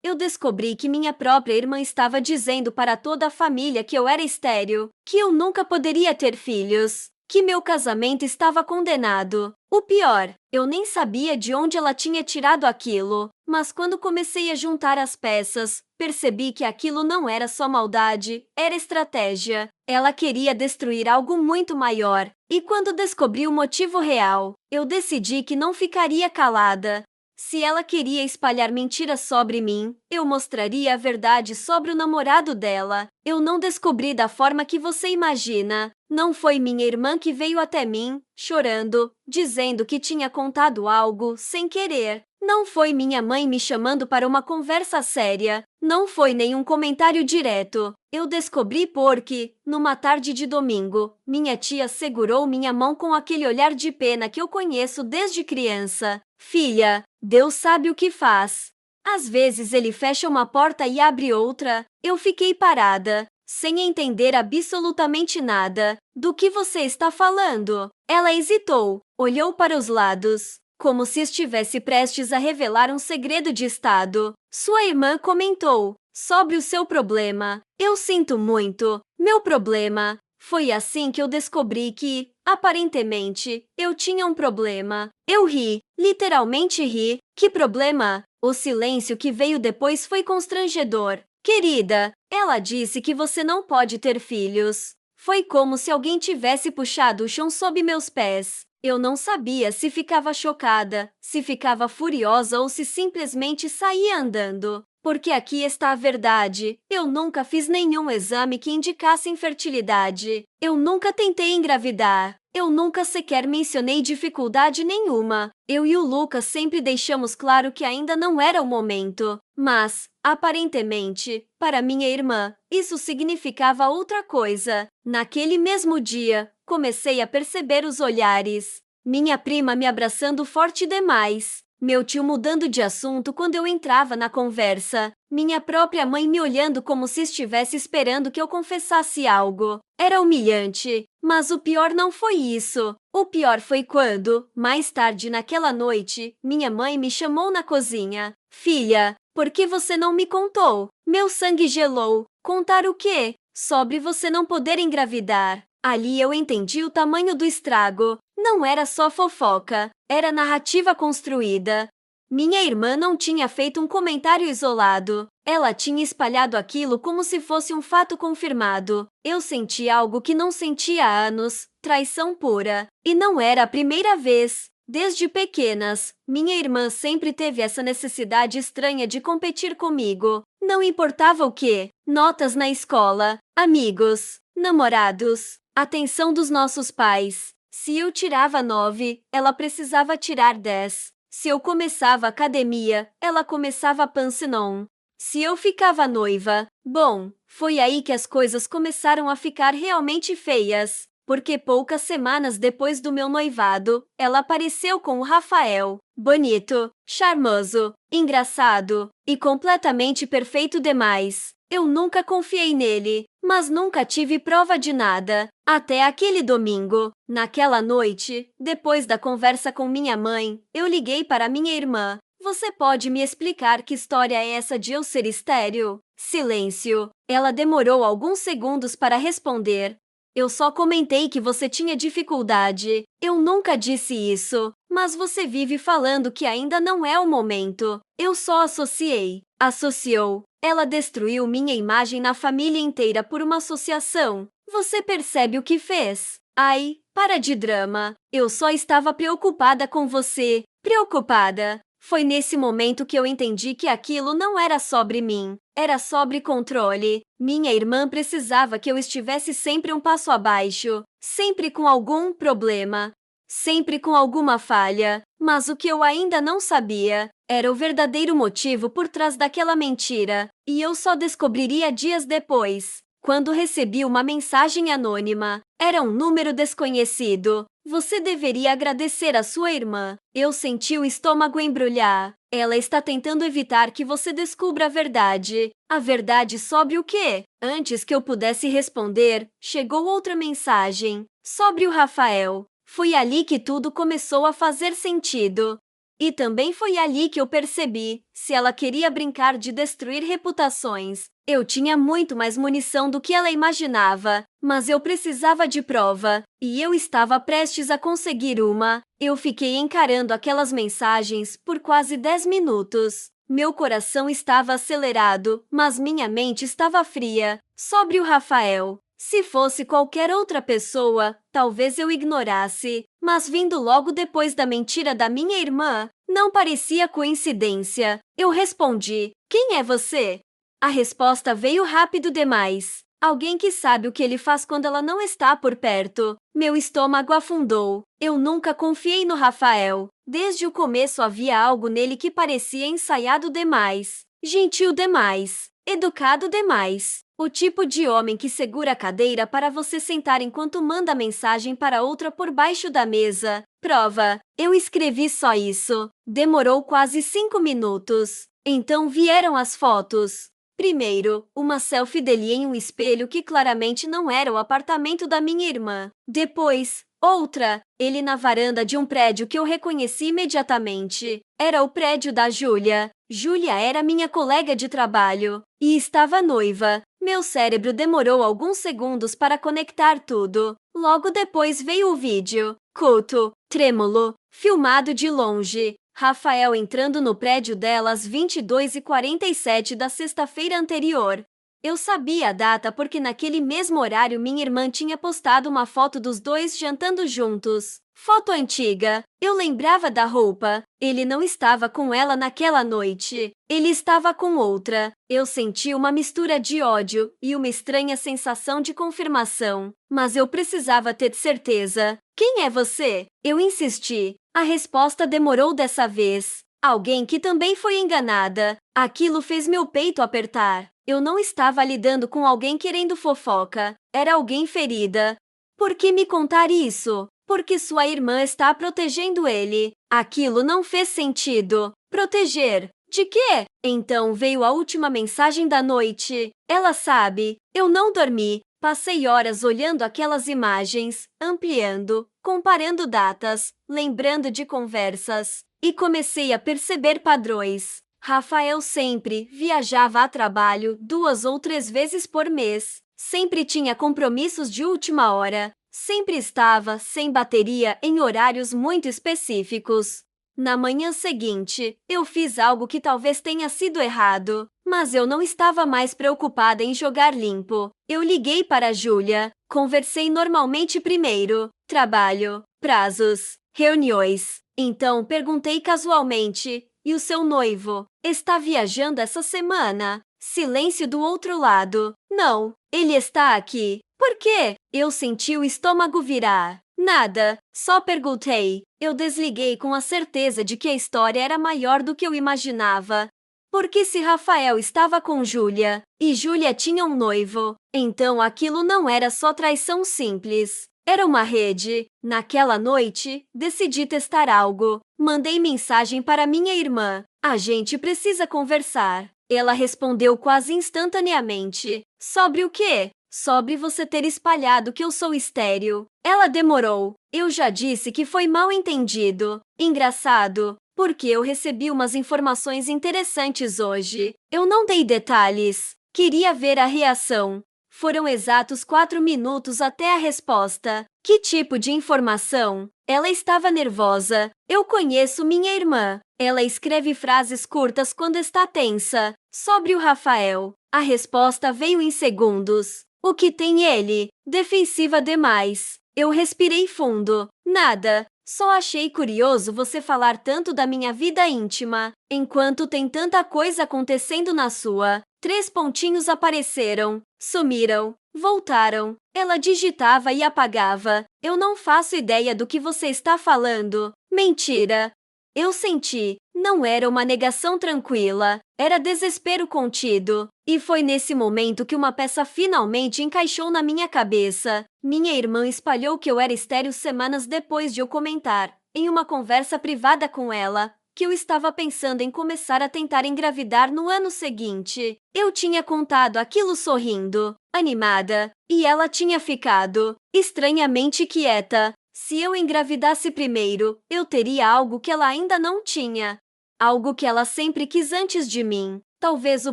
eu descobri que minha própria irmã estava dizendo para toda a família que eu era estéril, que eu nunca poderia ter filhos, que meu casamento estava condenado. O pior, eu nem sabia de onde ela tinha tirado aquilo, mas quando comecei a juntar as peças, percebi que aquilo não era só maldade, era estratégia. Ela queria destruir algo muito maior, e quando descobri o motivo real, eu decidi que não ficaria calada. Se ela queria espalhar mentiras sobre mim, eu mostraria a verdade sobre o namorado dela. Eu não descobri da forma que você imagina. Não foi minha irmã que veio até mim, chorando, dizendo que tinha contado algo sem querer. Não foi minha mãe me chamando para uma conversa séria. Não foi nenhum comentário direto. Eu descobri porque, numa tarde de domingo, minha tia segurou minha mão com aquele olhar de pena que eu conheço desde criança. Filha, Deus sabe o que faz. Às vezes ele fecha uma porta e abre outra. Eu fiquei parada, sem entender absolutamente nada. Do que você está falando? Ela hesitou, olhou para os lados, como se estivesse prestes a revelar um segredo de estado. Sua irmã comentou sobre o seu problema. Eu sinto muito. Meu problema. Foi assim que eu descobri que, aparentemente, eu tinha um problema. Eu ri, literalmente ri. Que problema? O silêncio que veio depois foi constrangedor. Querida, ela disse que você não pode ter filhos. Foi como se alguém tivesse puxado o chão sob meus pés. Eu não sabia se ficava chocada, se ficava furiosa ou se simplesmente saía andando. Porque aqui está a verdade. Eu nunca fiz nenhum exame que indicasse infertilidade. Eu nunca tentei engravidar. Eu nunca sequer mencionei dificuldade nenhuma. Eu e o Lucas sempre deixamos claro que ainda não era o momento. Mas, aparentemente, para minha irmã, isso significava outra coisa. Naquele mesmo dia, comecei a perceber os olhares. Minha prima me abraçando forte demais. Meu tio mudando de assunto quando eu entrava na conversa. Minha própria mãe me olhando como se estivesse esperando que eu confessasse algo. Era humilhante, mas o pior não foi isso. O pior foi quando, mais tarde naquela noite, minha mãe me chamou na cozinha. Filha, por que você não me contou? Meu sangue gelou. Contar o quê? Sobre você não poder engravidar. Ali eu entendi o tamanho do estrago. Não era só fofoca, era narrativa construída. Minha irmã não tinha feito um comentário isolado. Ela tinha espalhado aquilo como se fosse um fato confirmado. Eu senti algo que não sentia há anos, traição pura. E não era a primeira vez. Desde pequenas, minha irmã sempre teve essa necessidade estranha de competir comigo. Não importava o quê, notas na escola, amigos, namorados, atenção dos nossos pais. Se eu tirava 9, ela precisava tirar 10. Se eu começava academia, ela começava Pansinon. Se eu ficava noiva, bom, foi aí que as coisas começaram a ficar realmente feias, porque poucas semanas depois do meu noivado, ela apareceu com o Rafael. Bonito, charmoso, engraçado e completamente perfeito demais. Eu nunca confiei nele, mas nunca tive prova de nada. Até aquele domingo. Naquela noite, depois da conversa com minha mãe, eu liguei para minha irmã. Você pode me explicar que história é essa de eu ser estéril? Silêncio. Ela demorou alguns segundos para responder. Eu só comentei que você tinha dificuldade. Eu nunca disse isso, mas você vive falando que ainda não é o momento. Eu só associei. Associou. Ela destruiu minha imagem na família inteira por uma associação. Você percebe o que fez? Ai, para de drama. Eu só estava preocupada com você. Preocupada. Foi nesse momento que eu entendi que aquilo não era sobre mim. Era sobre controle. Minha irmã precisava que eu estivesse sempre um passo abaixo. Sempre com algum problema. Sempre com alguma falha. Mas o que eu ainda não sabia era o verdadeiro motivo por trás daquela mentira. E eu só descobriria dias depois, quando recebi uma mensagem anônima. Era um número desconhecido. Você deveria agradecer a sua irmã. Eu senti o estômago embrulhar. Ela está tentando evitar que você descubra a verdade. A verdade sobre o quê? Antes que eu pudesse responder, chegou outra mensagem. Sobre o Rafael. Foi ali que tudo começou a fazer sentido. E também foi ali que eu percebi, se ela queria brincar de destruir reputações, eu tinha muito mais munição do que ela imaginava, mas eu precisava de prova, e eu estava prestes a conseguir uma. Eu fiquei encarando aquelas mensagens por quase 10 minutos. Meu coração estava acelerado, mas minha mente estava fria. Sobre o Rafael. Se fosse qualquer outra pessoa, talvez eu ignorasse, mas vindo logo depois da mentira da minha irmã, não parecia coincidência. Eu respondi: "Quem é você?" A resposta veio rápido demais. Alguém que sabe o que ele faz quando ela não está por perto. Meu estômago afundou. Eu nunca confiei no Rafael. Desde o começo havia algo nele que parecia ensaiado demais, gentil demais, educado demais. O tipo de homem que segura a cadeira para você sentar enquanto manda mensagem para outra por baixo da mesa. Prova. Eu escrevi só isso. Demorou quase 5 minutos. Então vieram as fotos. Primeiro, uma selfie dele em um espelho que claramente não era o apartamento da minha irmã. Depois, outra, ele na varanda de um prédio que eu reconheci imediatamente. Era o prédio da Júlia. Júlia era minha colega de trabalho e estava noiva. Meu cérebro demorou alguns segundos para conectar tudo. Logo depois veio o vídeo, culto, trêmulo, filmado de longe. Rafael entrando no prédio dela às 22h47 da sexta-feira anterior. Eu sabia a data porque naquele mesmo horário minha irmã tinha postado uma foto dos dois jantando juntos. Foto antiga. Eu lembrava da roupa. Ele não estava com ela naquela noite. Ele estava com outra. Eu senti uma mistura de ódio e uma estranha sensação de confirmação. Mas eu precisava ter certeza. Quem é você? Eu insisti. A resposta demorou dessa vez. Alguém que também foi enganada. Aquilo fez meu peito apertar. Eu não estava lidando com alguém querendo fofoca. Era alguém ferida. Por que me contar isso? Porque sua irmã está protegendo ele. Aquilo não fez sentido. Proteger? De quê? Então veio a última mensagem da noite. Ela sabe. Eu não dormi. Passei horas olhando aquelas imagens, ampliando, comparando datas, lembrando de conversas. E comecei a perceber padrões. Rafael sempre viajava a trabalho 2 ou 3 vezes por mês. Sempre tinha compromissos de última hora. Sempre estava sem bateria em horários muito específicos. Na manhã seguinte, eu fiz algo que talvez tenha sido errado, mas eu não estava mais preocupada em jogar limpo. Eu liguei para a Júlia, conversei normalmente primeiro, trabalho, prazos, reuniões. Então perguntei casualmente: "E o seu noivo? Está viajando essa semana?" Silêncio do outro lado. "Não, ele está aqui." "Por quê?" Eu senti o estômago virar. "Nada, só perguntei." Eu desliguei com a certeza de que a história era maior do que eu imaginava. Porque se Rafael estava com Júlia, e Júlia tinha um noivo, então aquilo não era só traição simples. Era uma rede. Naquela noite, decidi testar algo. Mandei mensagem para minha irmã. "A gente precisa conversar." Ela respondeu quase instantaneamente. "Sobre o quê?" "Sobre você ter espalhado que eu sou estéril." Ela demorou. "Eu já disse que foi mal entendido." Engraçado, porque eu recebi umas informações interessantes hoje. Eu não dei detalhes. Queria ver a reação. Foram exatos 4 minutos até a resposta. "Que tipo de informação?" Ela estava nervosa. "Eu conheço minha irmã. Ela escreve frases curtas quando está tensa." Sobre o Rafael. A resposta veio em segundos. "O que tem ele?" Defensiva demais. Eu respirei fundo. "Nada. Só achei curioso você falar tanto da minha vida íntima, enquanto tem tanta coisa acontecendo na sua." 3 pontinhos apareceram, sumiram, voltaram. Ela digitava e apagava. "Eu não faço ideia do que você está falando." "Mentira." Eu senti. Não era uma negação tranquila. Era desespero contido. E foi nesse momento que uma peça finalmente encaixou na minha cabeça. Minha irmã espalhou que eu era estéril semanas depois de eu comentar, em uma conversa privada com ela, que eu estava pensando em começar a tentar engravidar no ano seguinte. Eu tinha contado aquilo sorrindo, animada, e ela tinha ficado estranhamente quieta. Se eu engravidasse primeiro, eu teria algo que ela ainda não tinha. Algo que ela sempre quis antes de mim. Talvez o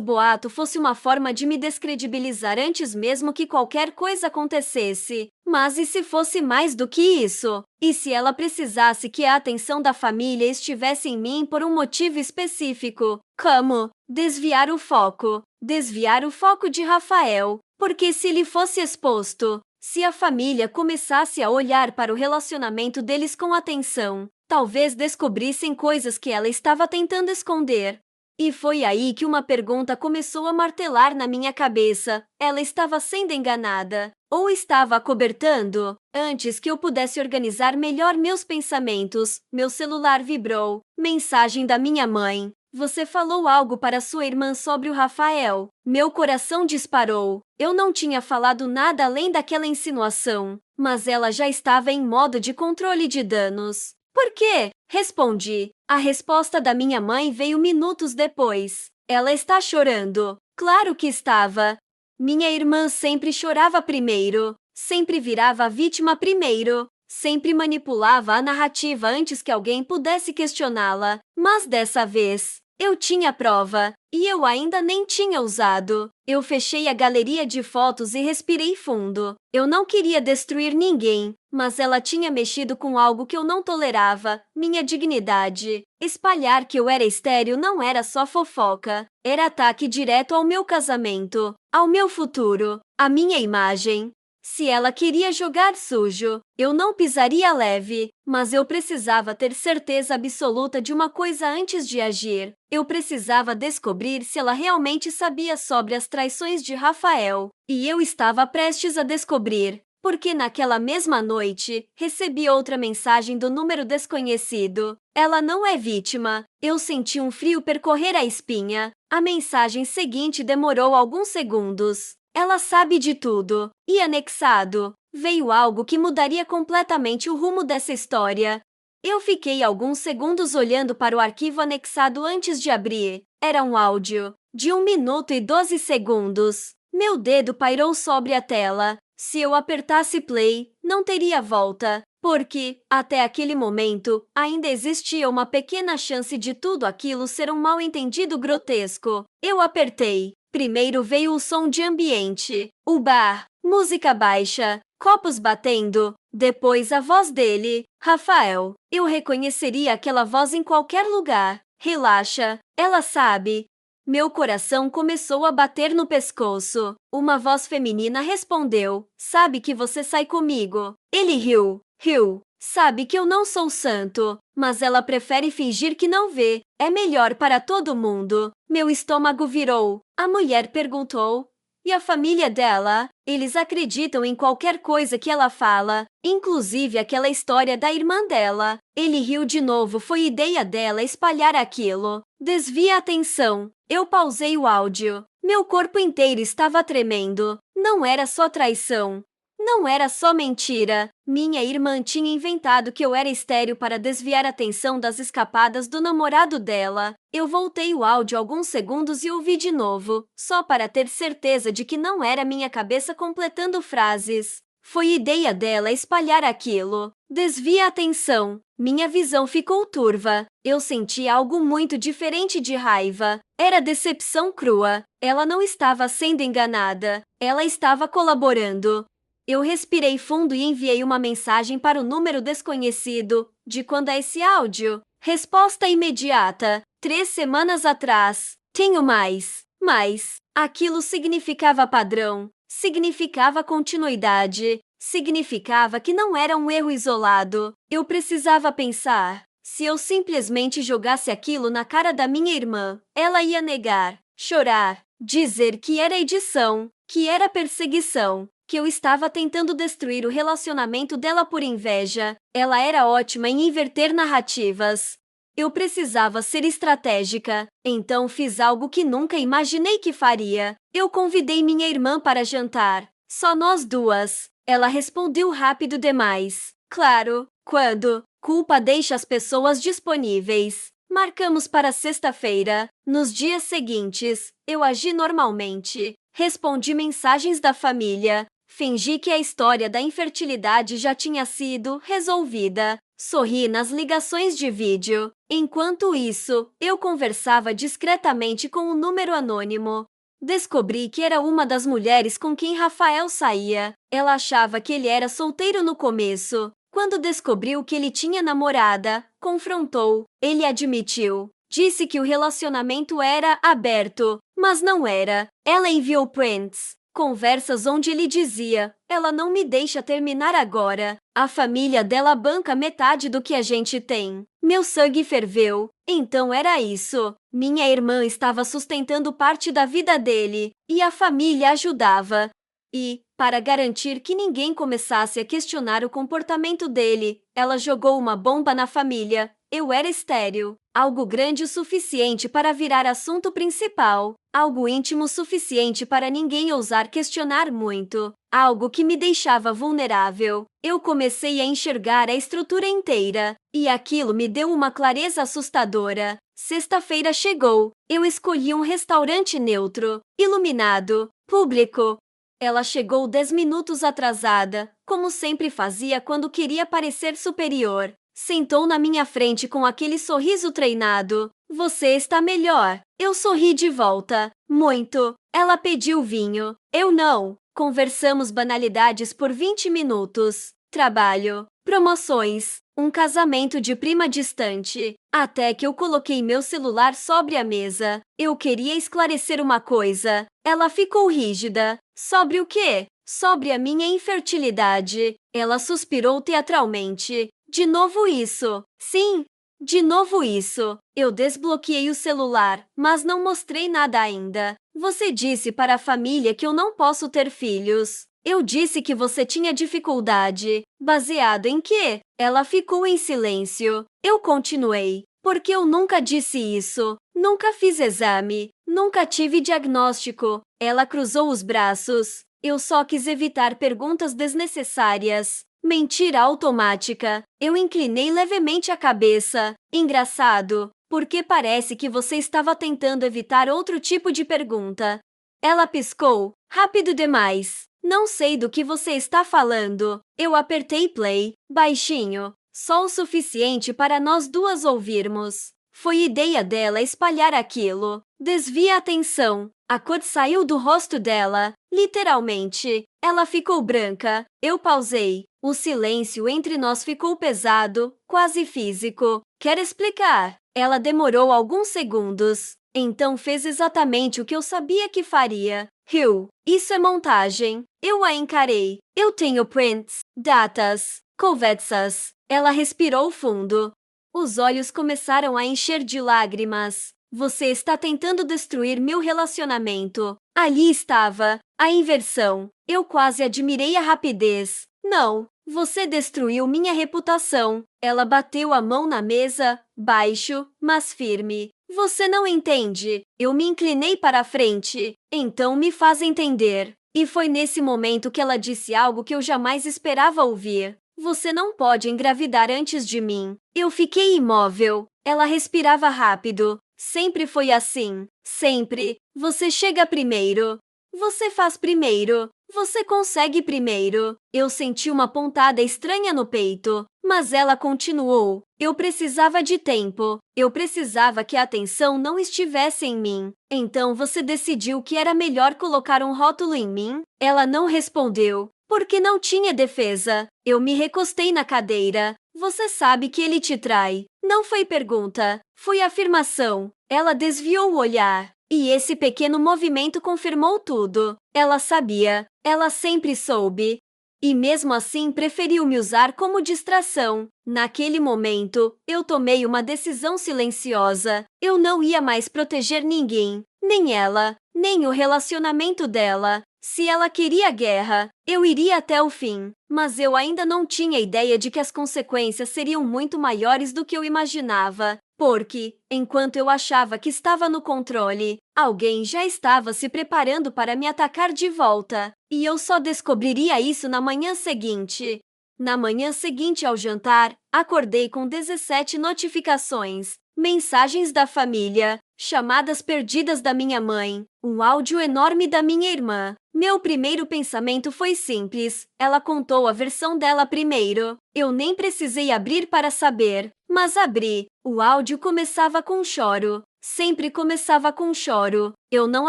boato fosse uma forma de me descredibilizar antes mesmo que qualquer coisa acontecesse. Mas e se fosse mais do que isso? E se ela precisasse que a atenção da família estivesse em mim por um motivo específico? Como? Desviar o foco. Desviar o foco de Rafael. Porque se lhe fosse exposto, se a família começasse a olhar para o relacionamento deles com atenção, talvez descobrissem coisas que ela estava tentando esconder. E foi aí que uma pergunta começou a martelar na minha cabeça. Ela estava sendo enganada? Ou estava acobertando? Antes que eu pudesse organizar melhor meus pensamentos, meu celular vibrou. Mensagem da minha mãe. Você falou algo para sua irmã sobre o Rafael. Meu coração disparou. Eu não tinha falado nada além daquela insinuação, mas ela já estava em modo de controle de danos. Por quê? Respondi. A resposta da minha mãe veio minutos depois. Ela está chorando. Claro que estava. Minha irmã sempre chorava primeiro, sempre virava a vítima primeiro, sempre manipulava a narrativa antes que alguém pudesse questioná-la. Mas dessa vez, eu tinha prova, e eu ainda nem tinha usado. Eu fechei a galeria de fotos e respirei fundo. Eu não queria destruir ninguém, mas ela tinha mexido com algo que eu não tolerava, minha dignidade. Espalhar que eu era estéril não era só fofoca, era ataque direto ao meu casamento, ao meu futuro, à minha imagem. Se ela queria jogar sujo, eu não pisaria leve, mas eu precisava ter certeza absoluta de uma coisa antes de agir. Eu precisava descobrir se ela realmente sabia sobre as traições de Rafael, e eu estava prestes a descobrir, porque naquela mesma noite, recebi outra mensagem do número desconhecido. Ela não é vítima. Eu senti um frio percorrer a espinha. A mensagem seguinte demorou alguns segundos. Ela sabe de tudo. E anexado, veio algo que mudaria completamente o rumo dessa história. Eu fiquei alguns segundos olhando para o arquivo anexado antes de abrir. Era um áudio de 1 minuto e 12 segundos. Meu dedo pairou sobre a tela. Se eu apertasse play, não teria volta, porque, até aquele momento, ainda existia uma pequena chance de tudo aquilo ser um mal-entendido grotesco. Eu apertei. Primeiro veio o som de ambiente, o bar, música baixa, copos batendo. Depois a voz dele, Rafael. Eu reconheceria aquela voz em qualquer lugar. Relaxa, ela sabe. Meu coração começou a bater no pescoço. Uma voz feminina respondeu: Sabe que você sai comigo. Ele riu. Riu. Sabe que eu não sou santo, mas ela prefere fingir que não vê. É melhor para todo mundo. Meu estômago virou. A mulher perguntou: E a família dela? Eles acreditam em qualquer coisa que ela fala, inclusive aquela história da irmã dela. Ele riu de novo. Foi ideia dela espalhar aquilo. Desvia a atenção. Eu pausei o áudio. Meu corpo inteiro estava tremendo. Não era só traição. Não era só mentira. Minha irmã tinha inventado que eu era estéril para desviar a atenção das escapadas do namorado dela. Eu voltei o áudio alguns segundos e ouvi de novo, só para ter certeza de que não era minha cabeça completando frases. Foi ideia dela espalhar aquilo. Desvia a atenção. Minha visão ficou turva. Eu senti algo muito diferente de raiva. Era decepção crua. Ela não estava sendo enganada. Ela estava colaborando. Eu respirei fundo e enviei uma mensagem para o número desconhecido. De quando é esse áudio? Resposta imediata. 3 semanas atrás. Tenho mais. Mas aquilo significava padrão. Significava continuidade. Significava que não era um erro isolado. Eu precisava pensar. Se eu simplesmente jogasse aquilo na cara da minha irmã, ela ia negar, chorar, dizer que era edição, que era perseguição, que eu estava tentando destruir o relacionamento dela por inveja. Ela era ótima em inverter narrativas. Eu precisava ser estratégica, então fiz algo que nunca imaginei que faria. Eu convidei minha irmã para jantar. Só nós duas. Ela respondeu rápido demais. Claro, quando? Culpa deixa as pessoas disponíveis. Marcamos para sexta-feira. Nos dias seguintes, eu agi normalmente. Respondi mensagens da família. Fingi que a história da infertilidade já tinha sido resolvida. Sorri nas ligações de vídeo. Enquanto isso, eu conversava discretamente com um número anônimo. Descobri que era uma das mulheres com quem Rafael saía. Ela achava que ele era solteiro no começo. Quando descobriu que ele tinha namorada, confrontou. Ele admitiu. Disse que o relacionamento era aberto, mas não era. Ela enviou prints, conversas onde ele dizia: ela não me deixa terminar agora. A família dela banca metade do que a gente tem. Meu sangue ferveu. Então era isso. Minha irmã estava sustentando parte da vida dele, e a família ajudava. E, para garantir que ninguém começasse a questionar o comportamento dele, ela jogou uma bomba na família. Eu era estéril. Algo grande o suficiente para virar assunto principal. Algo íntimo o suficiente para ninguém ousar questionar muito. Algo que me deixava vulnerável. Eu comecei a enxergar a estrutura inteira. E aquilo me deu uma clareza assustadora. Sexta-feira chegou. Eu escolhi um restaurante neutro, iluminado, público. Ela chegou 10 minutos atrasada, como sempre fazia quando queria parecer superior. Sentou na minha frente com aquele sorriso treinado. Você está melhor. Eu sorri de volta. Muito. Ela pediu vinho. Eu não. Conversamos banalidades por 20 minutos. Trabalho, promoções, um casamento de prima distante. Até que eu coloquei meu celular sobre a mesa. Eu queria esclarecer uma coisa. Ela ficou rígida. Sobre o quê? Sobre a minha infertilidade. Ela suspirou teatralmente. De novo isso. Sim, de novo isso. Eu desbloqueei o celular, mas não mostrei nada ainda. Você disse para a família que eu não posso ter filhos. Eu disse que você tinha dificuldade. Baseado em quê? Ela ficou em silêncio. Eu continuei. Porque eu nunca disse isso. Nunca fiz exame. Nunca tive diagnóstico. Ela cruzou os braços. Eu só quis evitar perguntas desnecessárias. Mentira automática. Eu inclinei levemente a cabeça. Engraçado, porque parece que você estava tentando evitar outro tipo de pergunta. Ela piscou. Rápido demais. Não sei do que você está falando. Eu apertei play, baixinho, só o suficiente para nós duas ouvirmos. Foi ideia dela espalhar aquilo. Desvia a atenção. A cor saiu do rosto dela, literalmente. Ela ficou branca. Eu pausei. O silêncio entre nós ficou pesado, quase físico. Quer explicar? Ela demorou alguns segundos. Então fez exatamente o que eu sabia que faria. Riu. Isso é montagem. Eu a encarei. Eu tenho prints, datas, conversas. Ela respirou fundo. Os olhos começaram a encher de lágrimas. Você está tentando destruir meu relacionamento. Ali estava, a inversão. Eu quase admirei a rapidez. Não, você destruiu minha reputação. Ela bateu a mão na mesa, baixo, mas firme. Você não entende. Eu me inclinei para a frente. Então me faz entender. E foi nesse momento que ela disse algo que eu jamais esperava ouvir. Você não pode engravidar antes de mim. Eu fiquei imóvel. Ela respirava rápido. Sempre foi assim. Sempre. Você chega primeiro. Você faz primeiro. Você consegue primeiro. Eu senti uma pontada estranha no peito. Mas ela continuou. Eu precisava de tempo. Eu precisava que a atenção não estivesse em mim. Então você decidiu que era melhor colocar um rótulo em mim? Ela não respondeu. Porque não tinha defesa. Eu me recostei na cadeira. Você sabe que ele te trai. Não foi pergunta. Foi afirmação. Ela desviou o olhar. E esse pequeno movimento confirmou tudo. Ela sabia. Ela sempre soube. E mesmo assim preferiu me usar como distração. Naquele momento, eu tomei uma decisão silenciosa. Eu não ia mais proteger ninguém. Nem ela, nem o relacionamento dela. Se ela queria guerra, eu iria até o fim. Mas eu ainda não tinha ideia de que as consequências seriam muito maiores do que eu imaginava. Porque, enquanto eu achava que estava no controle, alguém já estava se preparando para me atacar de volta. E eu só descobriria isso na manhã seguinte. Na manhã seguinte ao jantar, acordei com 17 notificações, mensagens da família, chamadas perdidas da minha mãe, um áudio enorme da minha irmã. Meu primeiro pensamento foi simples. Ela contou a versão dela primeiro. Eu nem precisei abrir para saber, mas abri. O áudio começava com choro. Sempre começava com choro. Eu não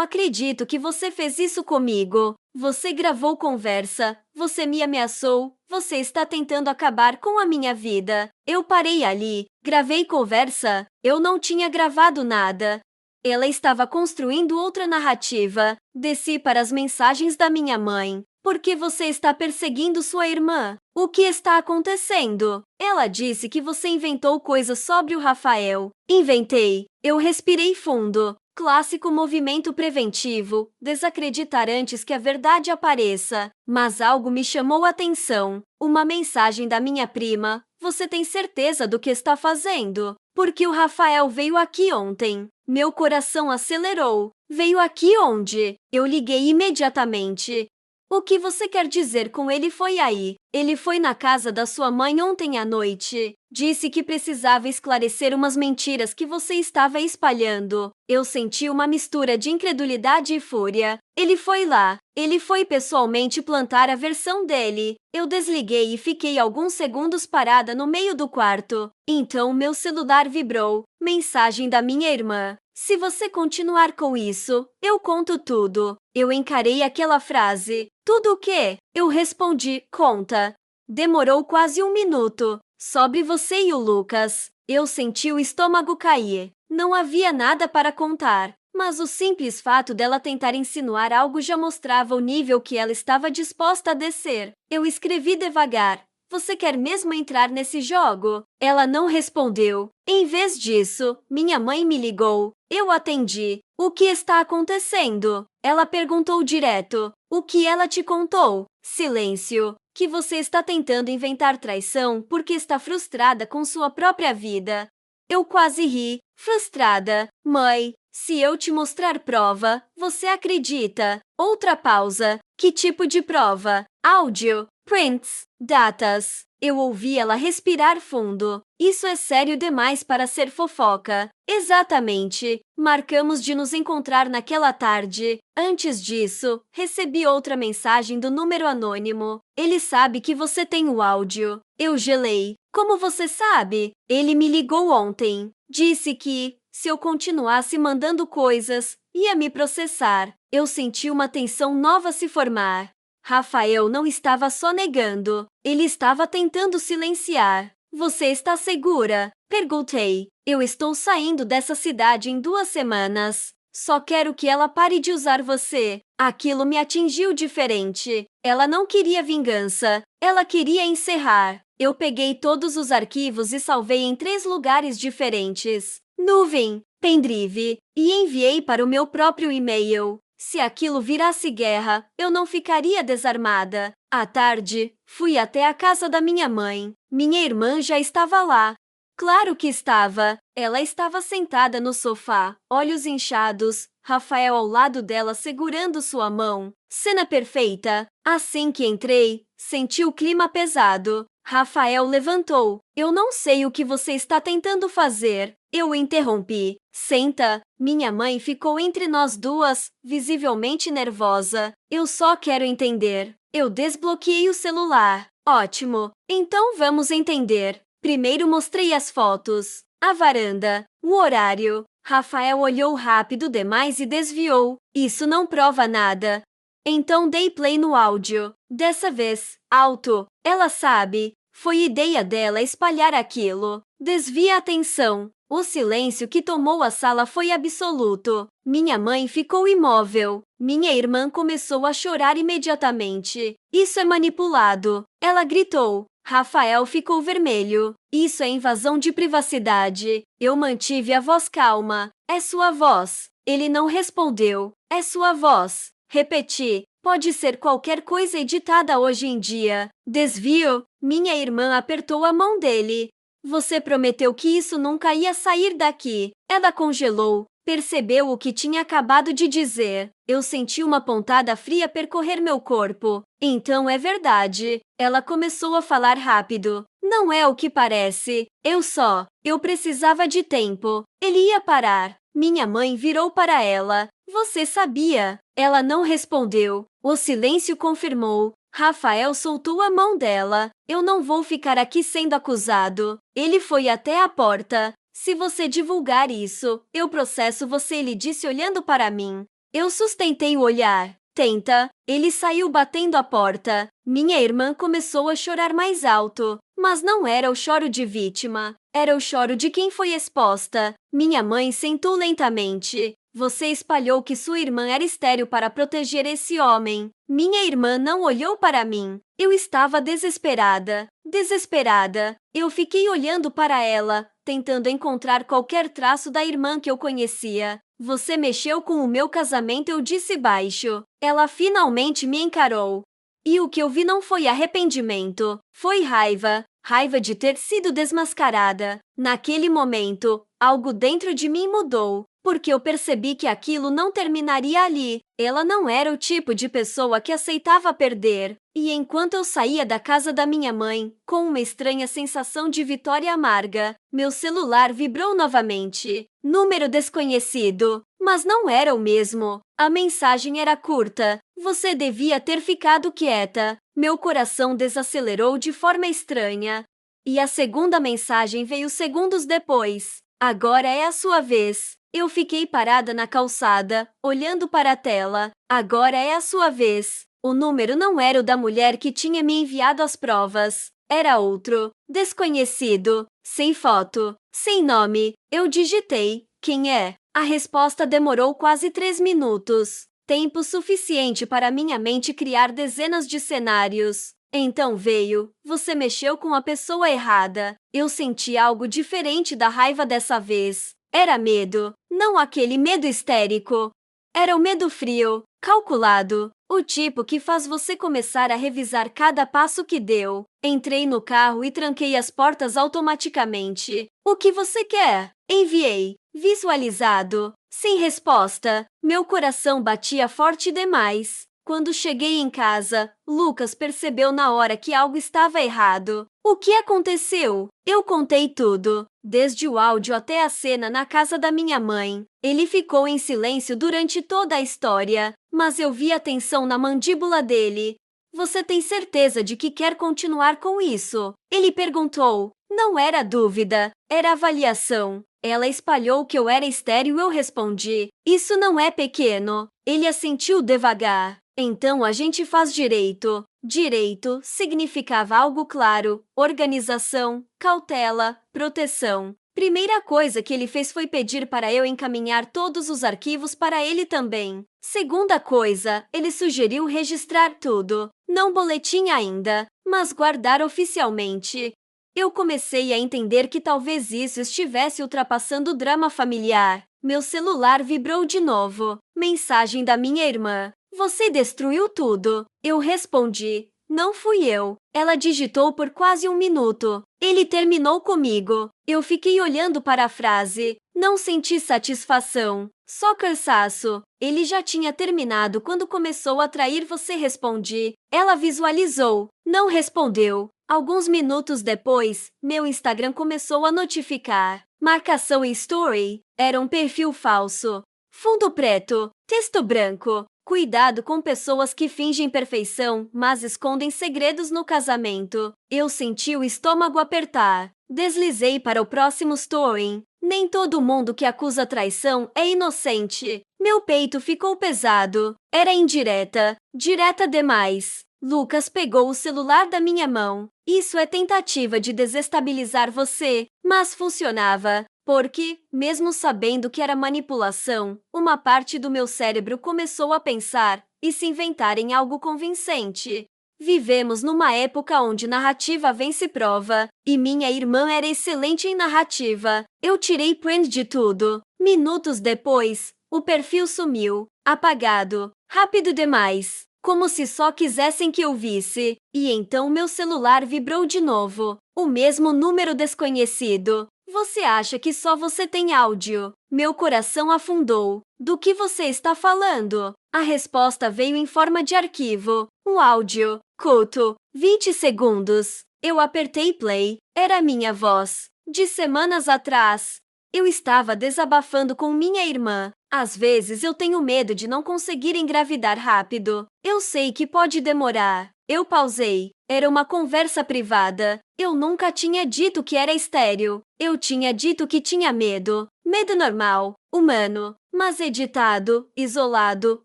acredito que você fez isso comigo. Você gravou conversa. Você me ameaçou. Você está tentando acabar com a minha vida. Eu parei ali. Gravei conversa. Eu não tinha gravado nada. Ela estava construindo outra narrativa. Desci para as mensagens da minha mãe. Por que você está perseguindo sua irmã? O que está acontecendo? Ela disse que você inventou coisas sobre o Rafael. Inventei. Eu respirei fundo. Clássico movimento preventivo, desacreditar antes que a verdade apareça. Mas algo me chamou a atenção. Uma mensagem da minha prima. Você tem certeza do que está fazendo? Porque o Rafael veio aqui ontem. Meu coração acelerou. Veio aqui onde? Eu liguei imediatamente. O que você quer dizer com ele foi aí? Ele foi na casa da sua mãe ontem à noite. Disse que precisava esclarecer umas mentiras que você estava espalhando. Eu senti uma mistura de incredulidade e fúria. Ele foi lá. Ele foi pessoalmente plantar a versão dele. Eu desliguei e fiquei alguns segundos parada no meio do quarto. Então meu celular vibrou. Mensagem da minha irmã. Se você continuar com isso, eu conto tudo. Eu encarei aquela frase. Tudo o quê? Eu respondi, conta. Demorou quase um minuto. Sobre você e o Lucas. Eu senti o estômago cair. Não havia nada para contar. Mas o simples fato dela tentar insinuar algo já mostrava o nível que ela estava disposta a descer. Eu escrevi devagar. Você quer mesmo entrar nesse jogo? Ela não respondeu. Em vez disso, minha mãe me ligou. Eu atendi. O que está acontecendo? Ela perguntou direto. O que ela te contou? Silêncio. Que você está tentando inventar traição porque está frustrada com sua própria vida. Eu quase ri. Frustrada. Mãe, se eu te mostrar prova, você acredita? Outra pausa. Que tipo de prova? Áudio, prints, datas. Eu ouvi ela respirar fundo. Isso é sério demais para ser fofoca. Exatamente. Marcamos de nos encontrar naquela tarde. Antes disso, recebi outra mensagem do número anônimo. Ele sabe que você tem o áudio. Eu gelei. Como você sabe? Ele me ligou ontem. Disse que, se eu continuasse mandando coisas, ia me processar. Eu senti uma tensão nova se formar. Rafael não estava só negando. Ele estava tentando silenciar. Você está segura? Perguntei. Eu estou saindo dessa cidade em 2 semanas. Só quero que ela pare de usar você. Aquilo me atingiu diferente. Ela não queria vingança. Ela queria encerrar. Eu peguei todos os arquivos e salvei em 3 lugares diferentes. Nuvem, pendrive, e enviei para o meu próprio e-mail. Se aquilo virasse guerra, eu não ficaria desarmada. À tarde, fui até a casa da minha mãe. Minha irmã já estava lá. Claro que estava. Ela estava sentada no sofá, olhos inchados, Rafael ao lado dela segurando sua mão. Cena perfeita. Assim que entrei, senti o clima pesado. Rafael levantou. Eu não sei o que você está tentando fazer. Eu interrompi. Senta. Minha mãe ficou entre nós duas, visivelmente nervosa. Eu só quero entender. Eu desbloqueei o celular. Ótimo. Então vamos entender. Primeiro mostrei as fotos. A varanda. O horário. Rafael olhou rápido demais e desviou. Isso não prova nada. Então dei play no áudio. Dessa vez, alto. Ela sabe. Foi ideia dela espalhar aquilo. Desvia a atenção. O silêncio que tomou a sala foi absoluto. Minha mãe ficou imóvel. Minha irmã começou a chorar imediatamente. Isso é manipulado. Ela gritou. Rafael ficou vermelho. Isso é invasão de privacidade. Eu mantive a voz calma. É sua voz. Ele não respondeu. É sua voz. Repeti. Pode ser qualquer coisa editada hoje em dia. Desvio. Minha irmã apertou a mão dele. Você prometeu que isso nunca ia sair daqui. Ela congelou. Percebeu o que tinha acabado de dizer. Eu senti uma pontada fria percorrer meu corpo. Então é verdade. Ela começou a falar rápido. Não é o que parece. Eu precisava de tempo. Ele ia parar. Minha mãe virou para ela. Você sabia? Ela não respondeu. O silêncio confirmou. Rafael soltou a mão dela. Eu não vou ficar aqui sendo acusado. Ele foi até a porta. Se você divulgar isso, eu processo você, ele disse olhando para mim. Eu sustentei o olhar. Tenta. Ele saiu batendo a porta. Minha irmã começou a chorar mais alto. Mas não era o choro de vítima. Era o choro de quem foi exposta. Minha mãe sentou lentamente. Você espalhou que sua irmã era estéril para proteger esse homem. Minha irmã não olhou para mim. Eu estava desesperada. Desesperada. Eu fiquei olhando para ela, tentando encontrar qualquer traço da irmã que eu conhecia. Você mexeu com o meu casamento, eu disse baixo. Ela finalmente me encarou. E o que eu vi não foi arrependimento, foi raiva. Raiva de ter sido desmascarada. Naquele momento, algo dentro de mim mudou, porque eu percebi que aquilo não terminaria ali. Ela não era o tipo de pessoa que aceitava perder. E enquanto eu saía da casa da minha mãe, com uma estranha sensação de vitória amarga, meu celular vibrou novamente. Número desconhecido. Mas não era o mesmo. A mensagem era curta. Você devia ter ficado quieta. Meu coração desacelerou de forma estranha. E a segunda mensagem veio segundos depois. Agora é a sua vez. Eu fiquei parada na calçada, olhando para a tela. Agora é a sua vez. O número não era o da mulher que tinha me enviado as provas. Era outro. Desconhecido. Sem foto. Sem nome. Eu digitei. Quem é? A resposta demorou quase 3 minutos. Tempo suficiente para minha mente criar dezenas de cenários. Então veio. Você mexeu com a pessoa errada. Eu senti algo diferente da raiva dessa vez. Era medo. Não aquele medo histérico. Era o medo frio, calculado. O tipo que faz você começar a revisar cada passo que deu. Entrei no carro e tranquei as portas automaticamente. O que você quer? Enviei. Visualizado. Sem resposta. Meu coração batia forte demais. Quando cheguei em casa, Lucas percebeu na hora que algo estava errado. O que aconteceu? Eu contei tudo, desde o áudio até a cena na casa da minha mãe. Ele ficou em silêncio durante toda a história, mas eu vi a tensão na mandíbula dele. Você tem certeza de que quer continuar com isso? Ele perguntou. Não era dúvida, era avaliação. Ela espalhou que eu era estéril e eu respondi. Isso não é pequeno. Ele assentiu devagar. Então a gente faz direito. Direito significava algo claro, organização, cautela, proteção. Primeira coisa que ele fez foi pedir para eu encaminhar todos os arquivos para ele também. Segunda coisa, ele sugeriu registrar tudo. Não boletim ainda, mas guardar oficialmente. Eu comecei a entender que talvez isso estivesse ultrapassando o drama familiar. Meu celular vibrou de novo. Mensagem da minha irmã. Você destruiu tudo. Eu respondi. Não fui eu. Ela digitou por quase 1 minuto. Ele terminou comigo. Eu fiquei olhando para a frase. Não senti satisfação. Só cansaço. Ele já tinha terminado quando começou a trair você, respondi. Ela visualizou. Não respondeu. Alguns minutos depois, meu Instagram começou a notificar. Marcação em story. Era um perfil falso. Fundo preto. Texto branco. Cuidado com pessoas que fingem perfeição, mas escondem segredos no casamento. Eu senti o estômago apertar. Deslizei para o próximo story. Nem todo mundo que acusa traição é inocente. Meu peito ficou pesado. Era indireta. Direta demais. Lucas pegou o celular da minha mão. Isso é tentativa de desestabilizar você, mas funcionava. Porque, mesmo sabendo que era manipulação, uma parte do meu cérebro começou a pensar e se inventar em algo convincente. Vivemos numa época onde narrativa vence prova, e minha irmã era excelente em narrativa. Eu tirei print de tudo. Minutos depois, o perfil sumiu, apagado, rápido demais, como se só quisessem que eu visse. E então meu celular vibrou de novo. O mesmo número desconhecido. Você acha que só você tem áudio? Meu coração afundou. Do que você está falando? A resposta veio em forma de arquivo. Um áudio. Curto. 20 segundos. Eu apertei play. Era minha voz. De semanas atrás. Eu estava desabafando com minha irmã. Às vezes eu tenho medo de não conseguir engravidar rápido. Eu sei que pode demorar. Eu pausei. Era uma conversa privada. Eu nunca tinha dito que era estéril. Eu tinha dito que tinha medo. Medo normal, humano. Mas editado, isolado,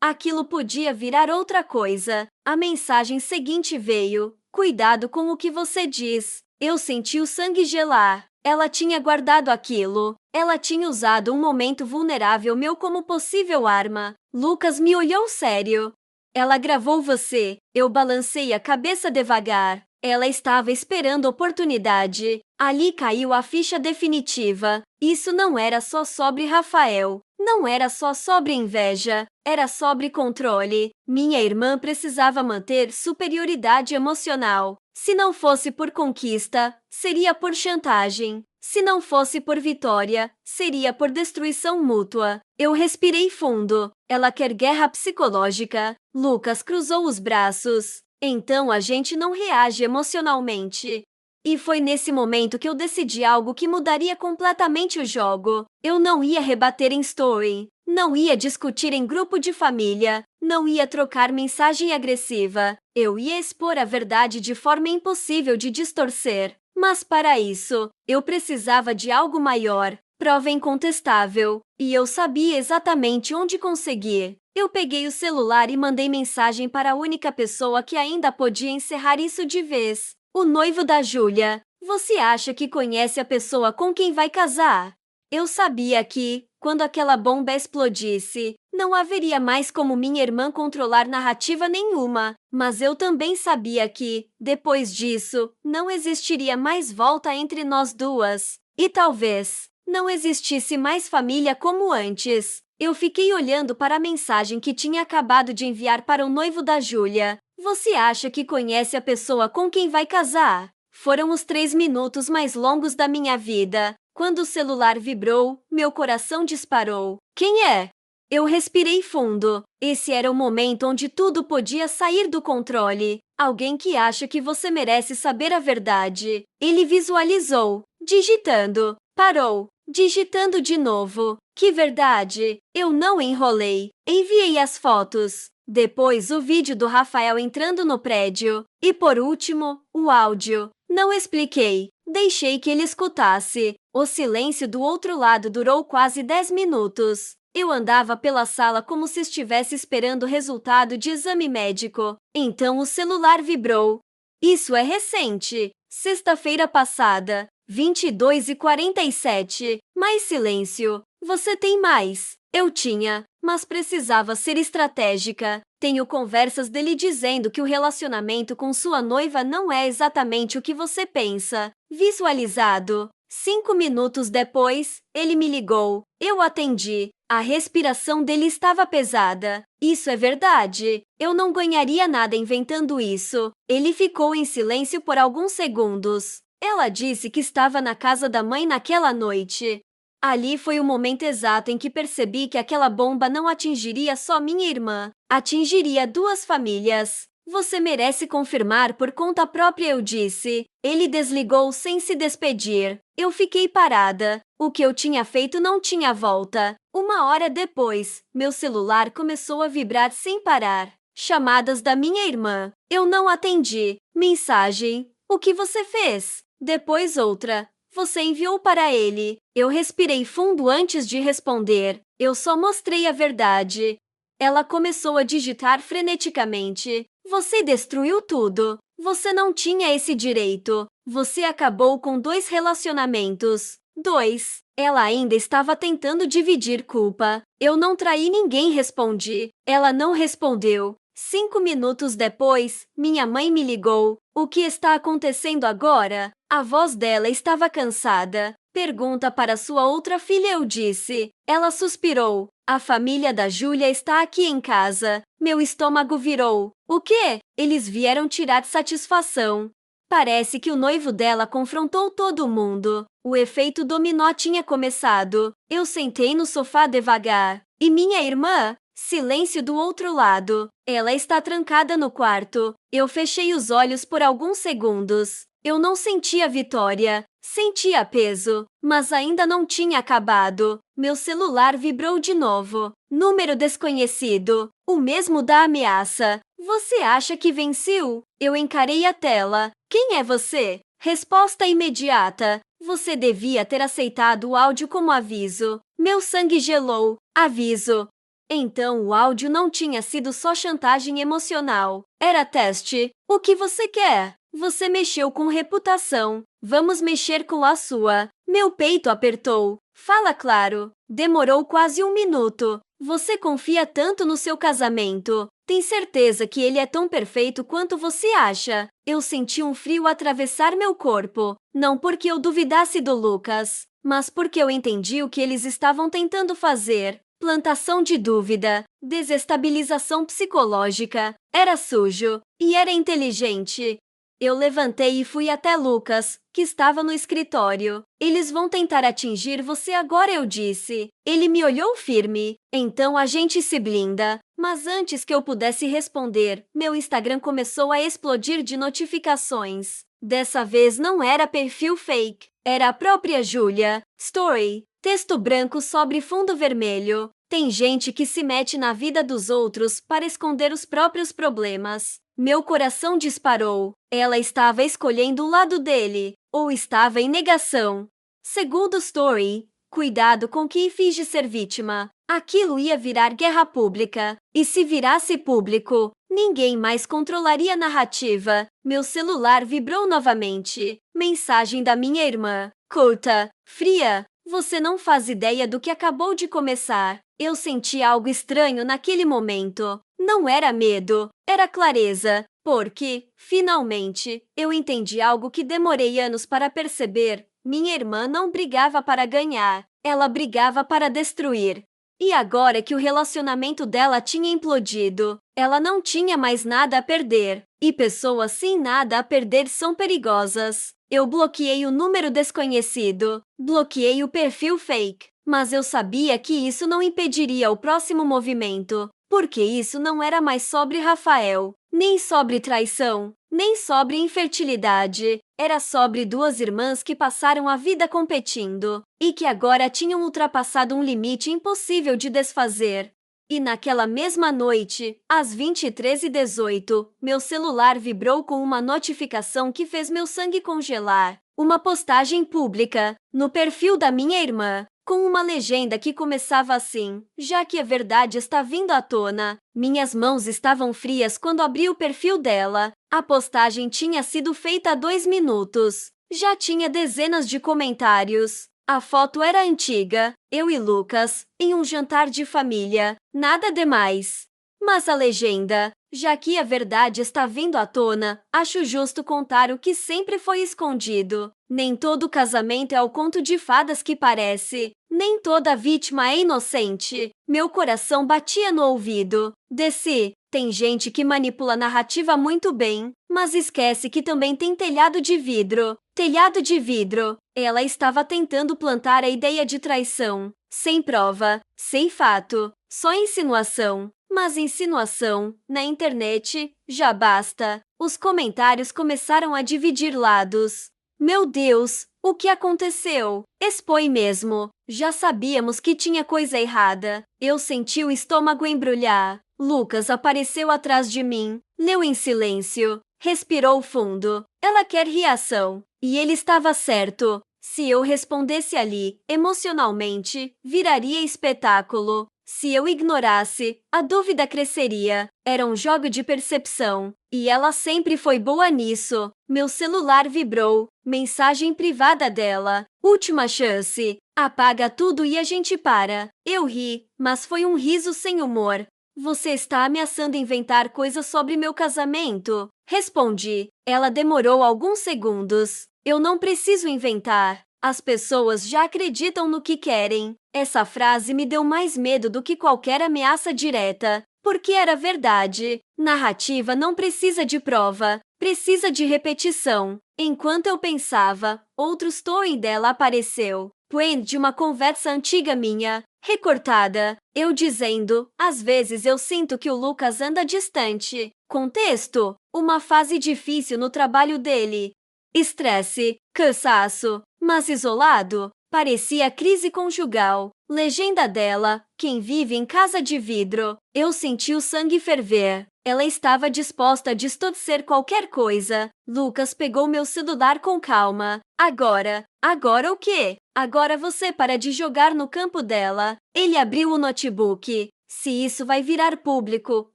aquilo podia virar outra coisa. A mensagem seguinte veio: cuidado com o que você diz. Eu senti o sangue gelar. Ela tinha guardado aquilo. Ela tinha usado um momento vulnerável meu como possível arma. Lucas me olhou sério. Ela gravou você. Eu balancei a cabeça devagar. Ela estava esperando oportunidade. Ali caiu a ficha definitiva. Isso não era só sobre Rafael. Não era só sobre inveja. Era sobre controle. Minha irmã precisava manter superioridade emocional. Se não fosse por conquista, seria por chantagem. Se não fosse por vitória, seria por destruição mútua. Eu respirei fundo. Ela quer guerra psicológica. Lucas cruzou os braços. Então a gente não reage emocionalmente. E foi nesse momento que eu decidi algo que mudaria completamente o jogo. Eu não ia rebater em story. Não ia discutir em grupo de família. Não ia trocar mensagem agressiva. Eu ia expor a verdade de forma impossível de distorcer. Mas para isso, eu precisava de algo maior, prova incontestável, e eu sabia exatamente onde conseguir. Eu peguei o celular e mandei mensagem para a única pessoa que ainda podia encerrar isso de vez: o noivo da Júlia. Você acha que conhece a pessoa com quem vai casar? Eu sabia que, quando aquela bomba explodisse, não haveria mais como minha irmã controlar narrativa nenhuma, mas eu também sabia que, depois disso, não existiria mais volta entre nós duas. E talvez não existisse mais família como antes. Eu fiquei olhando para a mensagem que tinha acabado de enviar para o noivo da Júlia. Você acha que conhece a pessoa com quem vai casar? Foram os 3 minutos mais longos da minha vida. Quando o celular vibrou, meu coração disparou. Quem é? Eu respirei fundo. Esse era o momento onde tudo podia sair do controle. Alguém que acha que você merece saber a verdade. Ele visualizou. Digitando. Parou. Digitando de novo. Que verdade? Eu não enrolei. Enviei as fotos. Depois o vídeo do Rafael entrando no prédio. E por último, o áudio. Não expliquei. Deixei que ele escutasse. O silêncio do outro lado durou quase 10 minutos. Eu andava pela sala como se estivesse esperando o resultado de exame médico. Então o celular vibrou. Isso é recente. Sexta-feira passada, 22h47. Mais silêncio. Você tem mais? Eu tinha, mas precisava ser estratégica. Tenho conversas dele dizendo que o relacionamento com sua noiva não é exatamente o que você pensa. Visualizado. 5 minutos depois, ele me ligou. Eu atendi. A respiração dele estava pesada. Isso é verdade. Eu não ganharia nada inventando isso. Ele ficou em silêncio por alguns segundos. Ela disse que estava na casa da mãe naquela noite. Ali foi o momento exato em que percebi que aquela bomba não atingiria só minha irmã. Atingiria 2 famílias. Você merece confirmar por conta própria, eu disse. Ele desligou sem se despedir. Eu fiquei parada. O que eu tinha feito não tinha volta. 1 hora depois, meu celular começou a vibrar sem parar. Chamadas da minha irmã. Eu não atendi. Mensagem: o que você fez? Depois outra. Você enviou para ele. Eu respirei fundo antes de responder. Eu só mostrei a verdade. Ela começou a digitar freneticamente. Você destruiu tudo. Você não tinha esse direito. Você acabou com 2 relacionamentos. 2. Ela ainda estava tentando dividir culpa. Eu não traí ninguém, respondi. Ela não respondeu. 5 minutos depois, minha mãe me ligou. O que está acontecendo agora? A voz dela estava cansada. Pergunta para sua outra filha, eu disse. Ela suspirou. A família da Júlia está aqui em casa. Meu estômago virou. O quê? Eles vieram tirar satisfação. Parece que o noivo dela confrontou todo mundo. O efeito dominó tinha começado. Eu sentei no sofá devagar. E minha irmã? Silêncio do outro lado. Ela está trancada no quarto. Eu fechei os olhos por alguns segundos. Eu não sentia vitória. Sentia peso, mas ainda não tinha acabado. Meu celular vibrou de novo. Número desconhecido, o mesmo da ameaça. Você acha que venceu? Eu encarei a tela. Quem é você? Resposta imediata. Você devia ter aceitado o áudio como aviso. Meu sangue gelou. Aviso. Então o áudio não tinha sido só chantagem emocional. Era teste. O que você quer? Você mexeu com reputação. Vamos mexer com a sua. Meu peito apertou. Fala claro. Demorou quase 1 minuto. Você confia tanto no seu casamento. Tem certeza que ele é tão perfeito quanto você acha? Eu senti um frio atravessar meu corpo. Não porque eu duvidasse do Lucas, mas porque eu entendi o que eles estavam tentando fazer. Plantação de dúvida, desestabilização psicológica. Era sujo e era inteligente. Eu levantei e fui até Lucas, que estava no escritório. Eles vão tentar atingir você agora, eu disse. Ele me olhou firme. Então a gente se blinda. Mas antes que eu pudesse responder, meu Instagram começou a explodir de notificações. Dessa vez não era perfil fake, era a própria Júlia. Story. Texto branco sobre fundo vermelho. Tem gente que se mete na vida dos outros para esconder os próprios problemas. Meu coração disparou. Ela estava escolhendo o lado dele, ou estava em negação. Segundo Story, cuidado com quem finge ser vítima. Aquilo ia virar guerra pública. E se virasse público, ninguém mais controlaria a narrativa. Meu celular vibrou novamente. Mensagem da minha irmã. Curta, fria. Você não faz ideia do que acabou de começar. Eu senti algo estranho naquele momento. Não era medo, era clareza, porque, finalmente, eu entendi algo que demorei anos para perceber. Minha irmã não brigava para ganhar, ela brigava para destruir. E agora que o relacionamento dela tinha implodido, ela não tinha mais nada a perder. E pessoas sem nada a perder são perigosas. Eu bloqueei o número desconhecido, bloqueei o perfil fake, mas eu sabia que isso não impediria o próximo movimento, porque isso não era mais sobre Rafael, nem sobre traição, nem sobre infertilidade. Era sobre duas irmãs que passaram a vida competindo e que agora tinham ultrapassado um limite impossível de desfazer. E naquela mesma noite, às 23h18, meu celular vibrou com uma notificação que fez meu sangue congelar. Uma postagem pública, no perfil da minha irmã, com uma legenda que começava assim: já que a verdade está vindo à tona. Minhas mãos estavam frias quando abri o perfil dela. A postagem tinha sido feita há 2 minutos. Já tinha dezenas de comentários. A foto era antiga, eu e Lucas, em um jantar de família, nada demais. Mas a legenda: já que a verdade está vindo à tona, acho justo contar o que sempre foi escondido. Nem todo casamento é o conto de fadas que parece. Nem toda vítima é inocente. Meu coração batia no ouvido. Desci. Tem gente que manipula a narrativa muito bem, mas esquece que também tem telhado de vidro. Telhado de vidro. Ela estava tentando plantar a ideia de traição. Sem prova, sem fato, só insinuação. Mas insinuação, na internet, já basta. Os comentários começaram a dividir lados. Meu Deus, o que aconteceu? Expõe mesmo. Já sabíamos que tinha coisa errada. Eu senti o estômago embrulhar. Lucas apareceu atrás de mim, leu em silêncio, respirou fundo. Ela quer reação. E ele estava certo. Se eu respondesse ali, emocionalmente, viraria espetáculo. Se eu ignorasse, a dúvida cresceria. Era um jogo de percepção. E ela sempre foi boa nisso. Meu celular vibrou. Mensagem privada dela. Última chance. Apaga tudo e a gente para. Eu ri, mas foi um riso sem humor. Você está ameaçando inventar coisas sobre meu casamento? Respondi. Ela demorou alguns segundos. Eu não preciso inventar. As pessoas já acreditam no que querem. Essa frase me deu mais medo do que qualquer ameaça direta, porque era verdade. Narrativa não precisa de prova, precisa de repetição. Enquanto eu pensava, outro story dela apareceu. Print de uma conversa antiga minha, recortada. Eu dizendo: às vezes eu sinto que o Lucas anda distante. Contexto: uma fase difícil no trabalho dele. estresse, cansaço, mas isolado. Parecia crise conjugal. Legenda dela: quem vive em casa de vidro. Eu senti o sangue ferver. Ela estava disposta a distorcer qualquer coisa. Lucas pegou meu celular com calma. Agora o quê? Agora você para de jogar no campo dela. Ele abriu o notebook. Se isso vai virar público,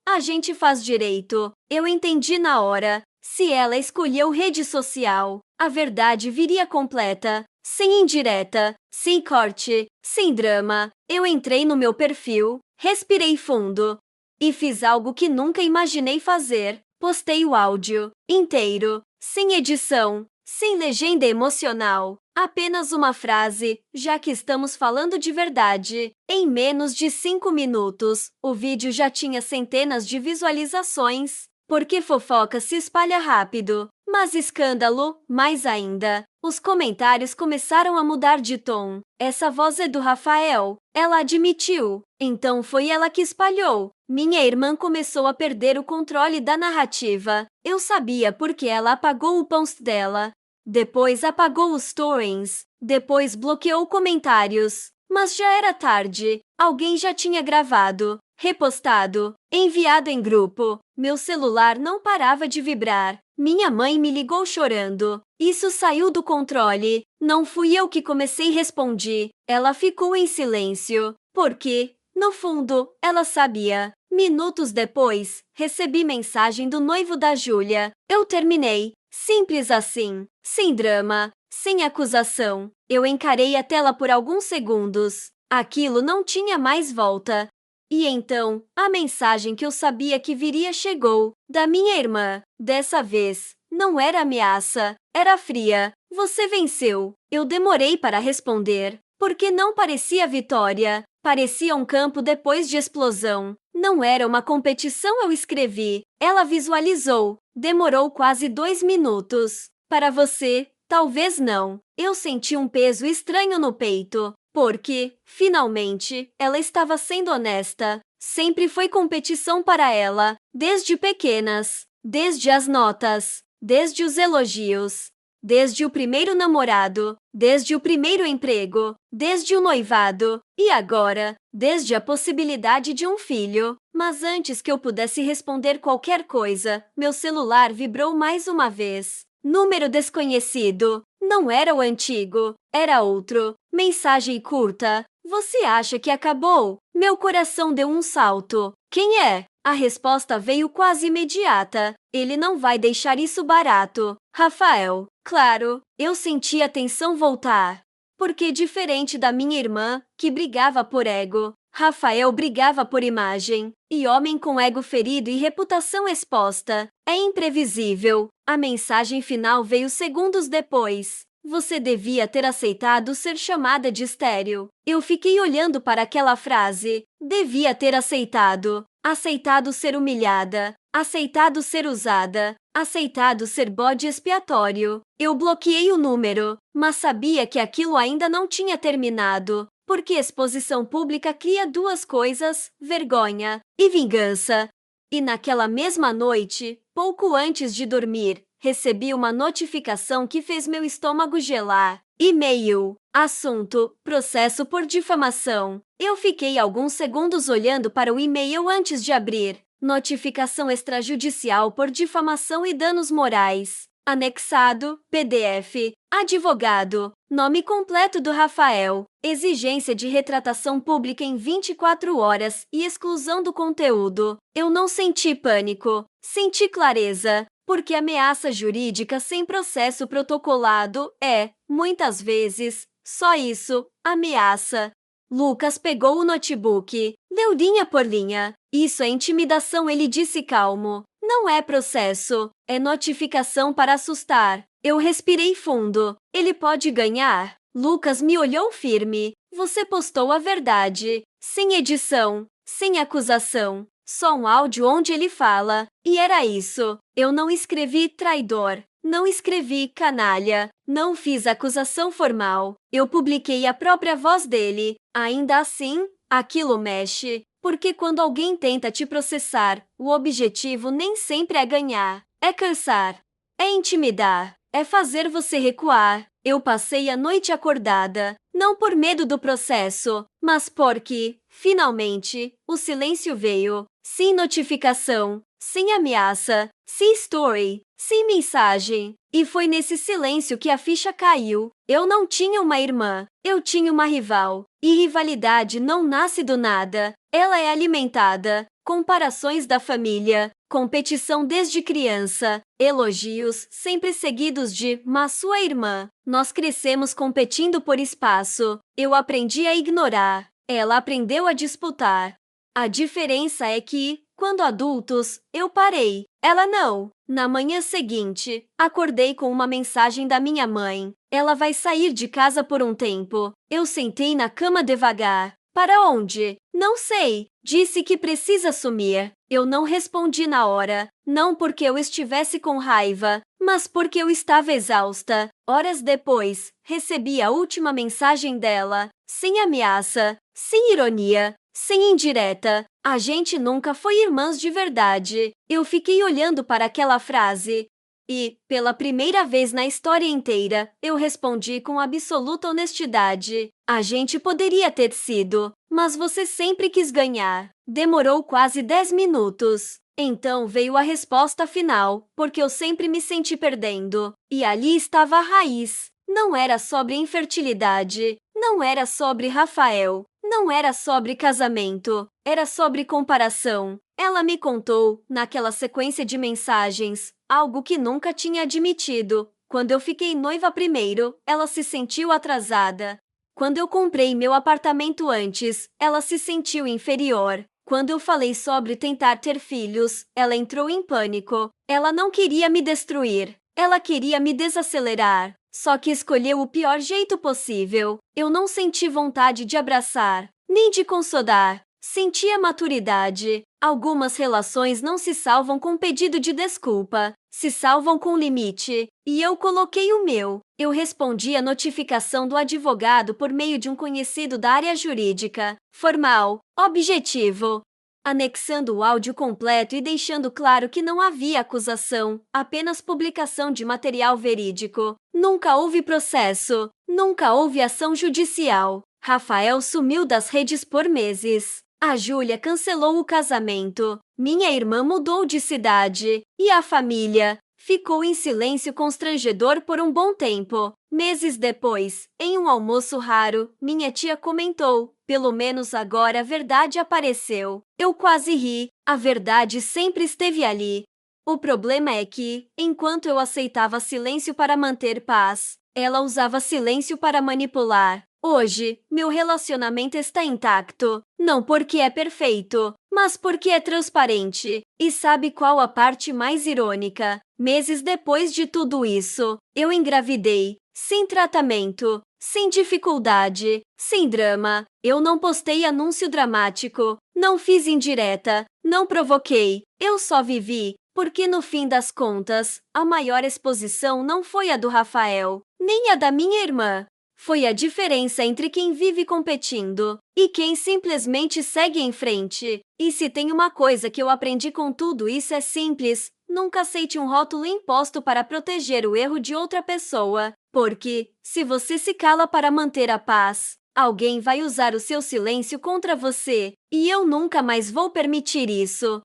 a gente faz direito. Eu entendi na hora. Se ela escolheu rede social, a verdade viria completa. Sem indireta, sem corte, sem drama. Eu entrei no meu perfil, respirei fundo e fiz algo que nunca imaginei fazer. Postei o áudio inteiro, sem edição, sem legenda emocional. Apenas uma frase, já que estamos falando de verdade. Em menos de 5 minutos, o vídeo já tinha centenas de visualizações. Porque fofoca se espalha rápido, mas escândalo, mais ainda. Os comentários começaram a mudar de tom. Essa voz é do Rafael, ela admitiu. Então foi ela que espalhou. Minha irmã começou a perder o controle da narrativa. Eu sabia porque ela apagou o post dela. Depois apagou os stories. Depois bloqueou comentários. Mas já era tarde. Alguém já tinha gravado, repostado, enviado em grupo. Meu celular não parava de vibrar. Minha mãe me ligou chorando. Isso saiu do controle. Não fui eu que comecei, respondi. Ela ficou em silêncio. Porque, no fundo, ela sabia. Minutos depois, recebi mensagem do noivo da Júlia. Eu terminei. Simples assim. Sem drama. Sem acusação. Eu encarei a tela por alguns segundos. Aquilo não tinha mais volta. E então, a mensagem que eu sabia que viria chegou, da minha irmã. Dessa vez, não era ameaça, era fria. Você venceu. Eu demorei para responder, porque não parecia vitória. Parecia um campo depois de explosão. Não era uma competição, eu escrevi. Ela visualizou. Demorou quase 2 minutos. Para você, talvez não. Eu senti um peso estranho no peito. Porque, finalmente, ela estava sendo honesta. Sempre foi competição para ela, desde pequenas, desde as notas, desde os elogios, desde o primeiro namorado, desde o primeiro emprego, desde o noivado, e agora, desde a possibilidade de um filho. Mas antes que eu pudesse responder qualquer coisa, meu celular vibrou mais uma vez. Número desconhecido. Não era o antigo, era outro. Mensagem curta. Você acha que acabou? Meu coração deu um salto. Quem é? A resposta veio quase imediata. Ele não vai deixar isso barato. Rafael. Claro, eu senti a tensão voltar. Porque diferente da minha irmã, que brigava por ego, Rafael brigava por imagem. E homem com ego ferido e reputação exposta. É imprevisível. A mensagem final veio segundos depois. Você devia ter aceitado ser chamada de estéril. Eu fiquei olhando para aquela frase. Devia ter aceitado. Aceitado ser humilhada. Aceitado ser usada. Aceitado ser bode expiatório. Eu bloqueei o número, mas sabia que aquilo ainda não tinha terminado. Porque exposição pública cria duas coisas: vergonha e vingança. E naquela mesma noite, pouco antes de dormir, recebi uma notificação que fez meu estômago gelar. E-mail. Assunto: processo por difamação. Eu fiquei alguns segundos olhando para o e-mail antes de abrir. Notificação extrajudicial por difamação e danos morais. Anexado, PDF. Advogado. Nome completo do Rafael. Exigência de retratação pública em 24 horas e exclusão do conteúdo. Eu não senti pânico. Senti clareza. Porque ameaça jurídica sem processo protocolado é, muitas vezes, só isso, ameaça. Lucas pegou o notebook, leu linha por linha. Isso é intimidação, ele disse calmo. Não é processo, é notificação para assustar. Eu respirei fundo. Ele pode ganhar? Lucas me olhou firme. Você postou a verdade. Sem edição, sem acusação. Só um áudio onde ele fala. E era isso. Eu não escrevi traidor. Não escrevi canalha. Não fiz acusação formal. Eu publiquei a própria voz dele. Ainda assim, aquilo mexe. Porque quando alguém tenta te processar, o objetivo nem sempre é ganhar. É cansar. É intimidar. é fazer você recuar. Eu passei a noite acordada, não por medo do processo, mas porque, finalmente, o silêncio veio, sem notificação, sem ameaça, sem story, sem mensagem. E foi nesse silêncio que a ficha caiu. Eu não tinha uma irmã, eu tinha uma rival. E rivalidade não nasce do nada, ela é alimentada. Comparações da família, competição desde criança, elogios sempre seguidos de "mas sua irmã". Nós crescemos competindo por espaço. Eu aprendi a ignorar, ela aprendeu a disputar. A diferença é que, quando adultos, eu parei, ela não. Na manhã seguinte, acordei com uma mensagem da minha mãe. Ela vai sair de casa por um tempo. Eu sentei na cama devagar. Para onde? Não sei. Disse que precisa sumir. Eu não respondi na hora, não porque eu estivesse com raiva, mas porque eu estava exausta. Horas depois, recebi a última mensagem dela, sem ameaça, sem ironia, sem indireta. A gente nunca foi irmãs de verdade. Eu fiquei olhando para aquela frase. E, pela primeira vez na história inteira, eu respondi com absoluta honestidade. A gente poderia ter sido, mas você sempre quis ganhar. Demorou quase 10 minutos. Então veio a resposta final, porque eu sempre me senti perdendo. E ali estava a raiz. Não era sobre infertilidade, não era sobre Rafael, não era sobre casamento, era sobre comparação. Ela me contou, naquela sequência de mensagens, algo que nunca tinha admitido. Quando eu fiquei noiva primeiro, ela se sentiu atrasada. Quando eu comprei meu apartamento antes, ela se sentiu inferior. Quando eu falei sobre tentar ter filhos, ela entrou em pânico. Ela não queria me destruir. Ela queria me desacelerar. Só que escolheu o pior jeito possível. Eu não senti vontade de abraçar, nem de consolar. Senti a maturidade. Algumas relações não se salvam com pedido de desculpa, se salvam com limite. E eu coloquei o meu. Eu respondi a notificação do advogado por meio de um conhecido da área jurídica. Formal, objetivo. Anexando o áudio completo e deixando claro que não havia acusação, apenas publicação de material verídico. Nunca houve processo, nunca houve ação judicial. Rafael sumiu das redes por meses. A Júlia cancelou o casamento. Minha irmã mudou de cidade. E a família ficou em silêncio constrangedor por um bom tempo. Meses depois, em um almoço raro, minha tia comentou: "Pelo menos agora a verdade apareceu." Eu quase ri. A verdade sempre esteve ali. O problema é que, enquanto eu aceitava silêncio para manter paz, ela usava silêncio para manipular. Hoje, meu relacionamento está intacto, não porque é perfeito, mas porque é transparente. E sabe qual a parte mais irônica? Meses depois de tudo isso, eu engravidei, sem tratamento, sem dificuldade, sem drama. Eu não postei anúncio dramático, não fiz indireta, não provoquei, eu só vivi. Porque no fim das contas, a maior exposição não foi a do Rafael, nem a da minha irmã. Foi a diferença entre quem vive competindo e quem simplesmente segue em frente. E se tem uma coisa que eu aprendi com tudo isso é simples: nunca aceite um rótulo imposto para proteger o erro de outra pessoa. Porque, se você se cala para manter a paz, alguém vai usar o seu silêncio contra você. E eu nunca mais vou permitir isso.